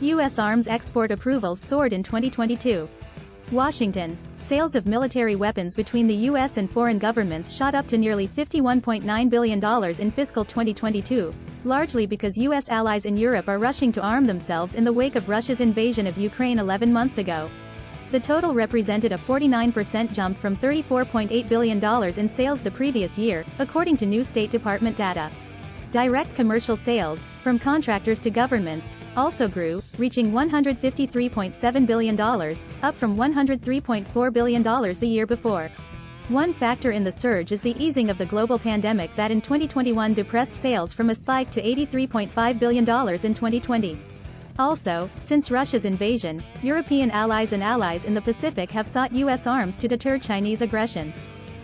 U.S. arms export approvals soared in 2022. Washington. Sales of military weapons between the U.S. and foreign governments shot up to nearly $51.9 billion in fiscal 2022, largely because U.S. allies in Europe are rushing to arm themselves in the wake of Russia's invasion of Ukraine 11 months ago. The total represented a 49% jump from $34.8 billion in sales the previous year, according to new State Department data. Direct commercial sales, from contractors to governments, also grew, reaching $153.7 billion, up from $103.4 billion the year before. One factor in the surge is the easing of the global pandemic that in 2021 depressed sales from a spike to $83.5 billion in 2020. Also, since Russia's invasion, European allies and allies in the Pacific have sought U.S. arms to deter Chinese aggression.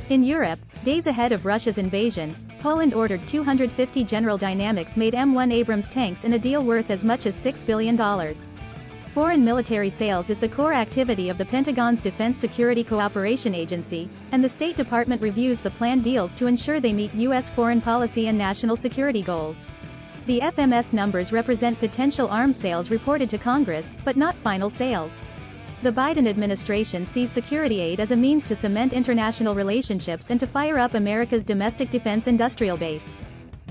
In Europe, days ahead of Russia's invasion, Poland ordered 250 General Dynamics-made M1 Abrams tanks in a deal worth as much as $6 billion. Foreign military sales is the core activity of the Pentagon's Defense Security Cooperation Agency, and the State Department reviews the planned deals to ensure they meet U.S. foreign policy and national security goals. The FMS numbers represent potential arms sales reported to Congress, but not final sales. The Biden administration sees security aid as a means to cement international relationships and to fire up America's domestic defense industrial base.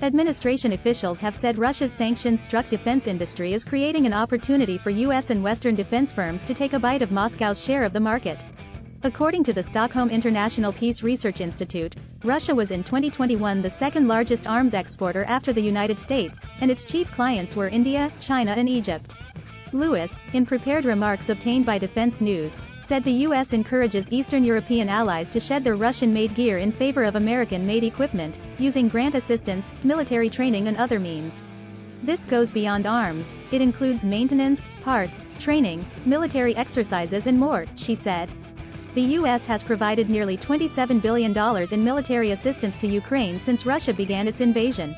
Administration officials have said Russia's sanctions-struck defense industry is creating an opportunity for U.S. and Western defense firms to take a bite of Moscow's share of the market. According to the Stockholm International Peace Research Institute, Russia was in 2021 the second-largest arms exporter after the United States, and its chief clients were India, China and Egypt. Lewis, in prepared remarks obtained by Defense News, said the U.S. encourages Eastern European allies to shed their Russian-made gear in favor of American-made equipment, using grant assistance, military training and other means. This goes beyond arms, it includes maintenance, parts, training, military exercises and more, she said. The U.S. has provided nearly $27 billion in military assistance to Ukraine since Russia began its invasion.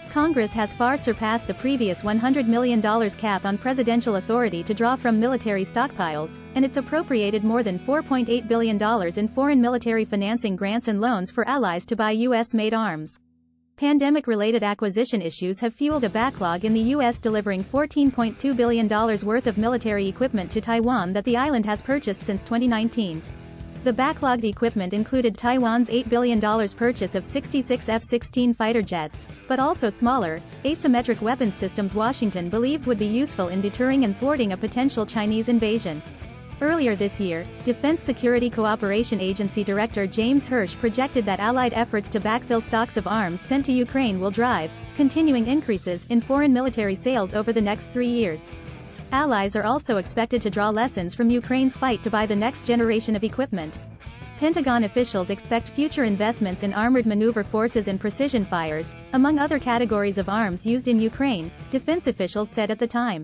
Congress has far surpassed the previous $100 million cap on presidential authority to draw from military stockpiles, and it's appropriated more than $4.8 billion in foreign military financing grants and loans for allies to buy U.S.-made arms. Pandemic-related acquisition issues have fueled a backlog in the U.S. delivering $14.2 billion worth of military equipment to Taiwan that the island has purchased since 2019. The backlogged equipment included Taiwan's $8 billion purchase of 66 F-16 fighter jets, but also smaller, asymmetric weapons systems Washington believes would be useful in deterring and thwarting a potential Chinese invasion. Earlier this year, Defense Security Cooperation Agency Director James Hirsch projected that Allied efforts to backfill stocks of arms sent to Ukraine will drive continuing increases in foreign military sales over the next 3 years. Allies are also expected to draw lessons from Ukraine's fight to buy the next generation of equipment. Pentagon officials expect future investments in armored maneuver forces and precision fires, among other categories of arms used in Ukraine, defense officials said at the time.